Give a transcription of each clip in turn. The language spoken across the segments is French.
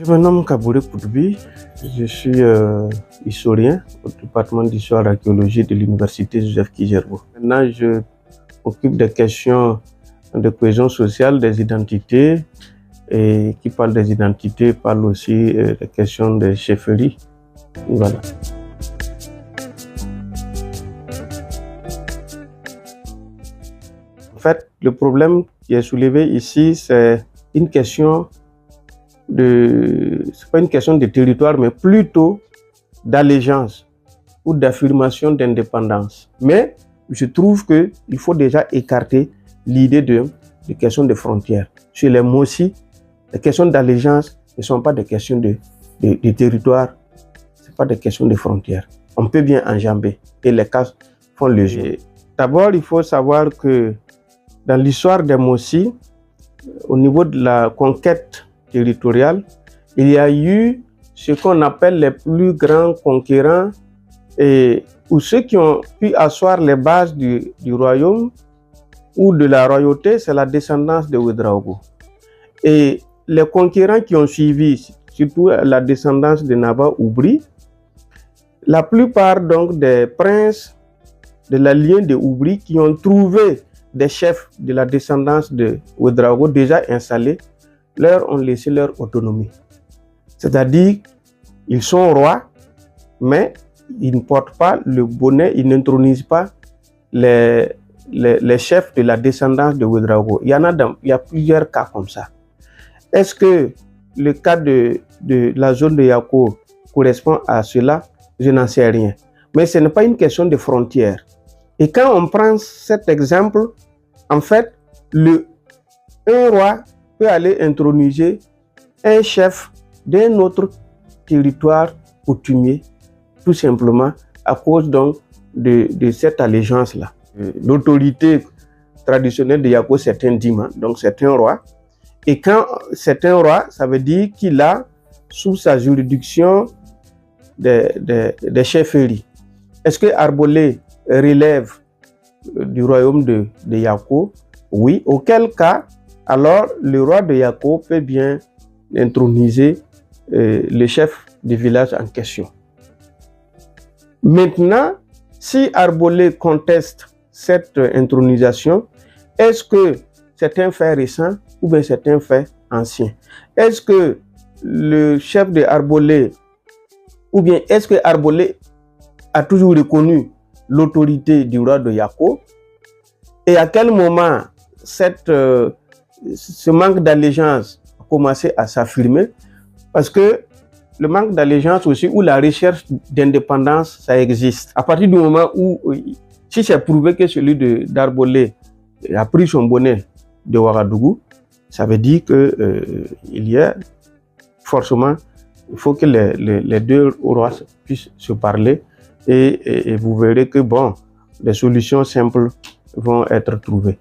Je me nomme Kabouré Koudoubi, je suis historien au département d'histoire et archéologie de l'université Joseph Kijerbo. Maintenant, je m'occupe des questions de cohésion sociale, des identités, et qui parle des identités parle aussi des questions de chefferie. Voilà. En fait, le problème qui est soulevé ici, c'est une question c'est pas une question de territoire, mais plutôt d'allégeance ou d'affirmation d'indépendance. Mais je trouve qu'il faut déjà écarter l'idée de questions de frontières. Chez les Mossi, les questions d'allégeance ne sont pas des questions de territoire, ce ne sont pas des questions de frontières. On peut bien enjamber et les cas font le jeu. D'abord, il faut savoir que dans l'histoire des Mossi, au niveau de la conquête territoriale, il y a eu ce qu'on appelle les plus grands conquérants ou ceux qui ont pu asseoir les bases du royaume ou de la royauté, c'est la descendance de Ouédraogo. Et les conquérants qui ont suivi, surtout la descendance de Naba Oubri, la plupart donc des princes de la lignée de Oubri qui ont trouvé des chefs de la descendance de Ouédraogo déjà installés, leur ont laissé leur autonomie. C'est-à-dire, ils sont rois, mais ils ne portent pas le bonnet, ils n'intronisent pas les chefs de la descendance de Ouédraogo. Il y a plusieurs cas comme ça. Est-ce que le cas de la zone de Yako correspond à cela? Je n'en sais rien. Mais ce n'est pas une question de frontières. Et quand on prend cet exemple, en fait, un roi peut aller introniser un chef d'un autre territoire coutumier, tout simplement à cause donc de cette allégeance-là. L'autorité traditionnelle de Yako, c'est un dîme, donc c'est un roi. Et quand c'est un roi, ça veut dire qu'il a sous sa juridiction des chefferies. Est-ce que Arbolé relève du royaume de Yako? Oui, auquel cas, alors le roi de Yako peut bien introniser le chef du village en question. Maintenant, si Arbolé conteste cette intronisation, est-ce que c'est un fait récent ou bien c'est un fait ancien? Est-ce que le chef de Arbolé, ou bien est-ce que Arbolé a toujours reconnu l'autorité du roi de Yako? Et à quel moment ce manque d'allégeance a commencé à s'affirmer? Parce que le manque d'allégeance aussi, ou la recherche d'indépendance, ça existe. À partir du moment où, si c'est prouvé que celui d'Arbolé a pris son bonnet de Ouagadougou, ça veut dire qu'il y a forcément, il faut que les deux rois puissent se parler et vous verrez que bon, des solutions simples vont être trouvées.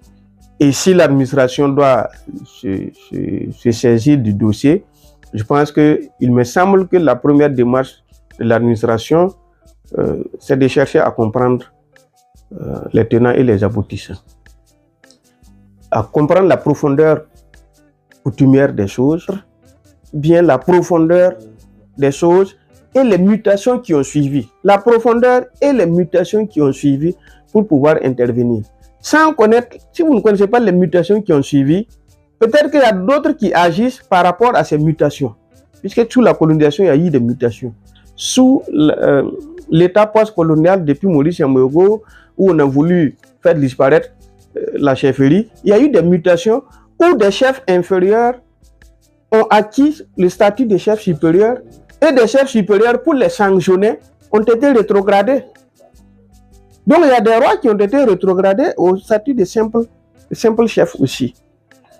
Et si l'administration doit se saisir du dossier, je pense qu'il me semble que la première démarche de l'administration, c'est de chercher à comprendre les tenants et les aboutissants, à comprendre la profondeur coutumière des choses, bien la profondeur des choses et les mutations qui ont suivi. La profondeur et les mutations qui ont suivi pour pouvoir intervenir. Sans connaître, si vous ne connaissez pas les mutations qui ont suivi, peut-être qu'il y a d'autres qui agissent par rapport à ces mutations. Puisque sous la colonisation, il y a eu des mutations. Sous l'état post-colonial, depuis Maurice Yamoyogo, où on a voulu faire disparaître la chefferie, il y a eu des mutations où des chefs inférieurs ont acquis le statut de chef supérieur et des chefs supérieurs, pour les sanctionner, ont été rétrogradés. Donc il y a des rois qui ont été rétrogradés au statut de simple chef aussi.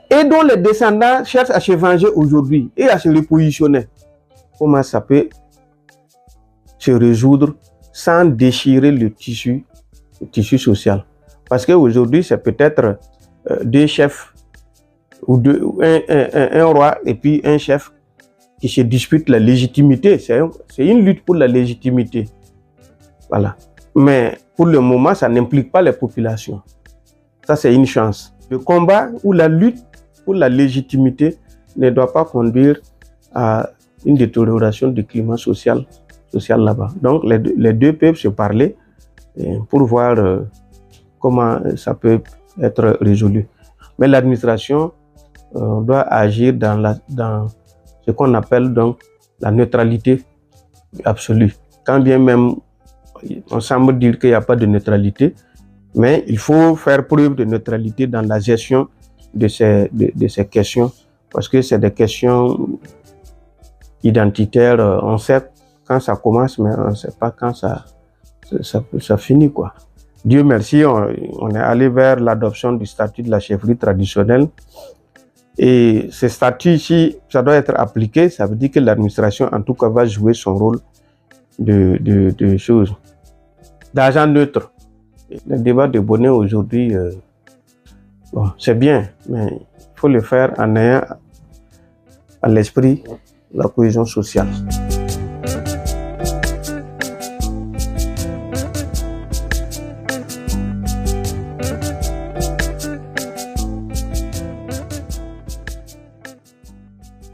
Et dont les descendants cherchent à se venger aujourd'hui et à se repositionner. Comment ça peut se résoudre sans déchirer le tissu social. Parce qu'aujourd'hui, c'est peut-être deux chefs, ou un roi et puis un chef qui se disputent la légitimité. C'est une lutte pour la légitimité. Voilà. Mais pour le moment, ça n'implique pas les populations. Ça, c'est une chance. Le combat ou la lutte pour la légitimité ne doit pas conduire à une détérioration du climat social là-bas. Donc, les deux peuvent se parler pour voir comment ça peut être résolu. Mais l'administration doit agir dans ce qu'on appelle donc la neutralité absolue. Quand bien même on semble dire qu'il n'y a pas de neutralité, mais il faut faire preuve de neutralité dans la gestion de ces questions, parce que c'est des questions identitaires. On sait quand ça commence, mais on ne sait pas quand ça finit, quoi. Dieu merci, on est allé vers l'adoption du statut de la chefferie traditionnelle. Et ce statut ici, ça doit être appliqué. Ça veut dire que l'administration, en tout cas, va jouer son rôle de choses, d'agent neutre. Le débat de Bonnet aujourd'hui, bon, c'est bien, mais il faut le faire en ayant à l'esprit la cohésion sociale.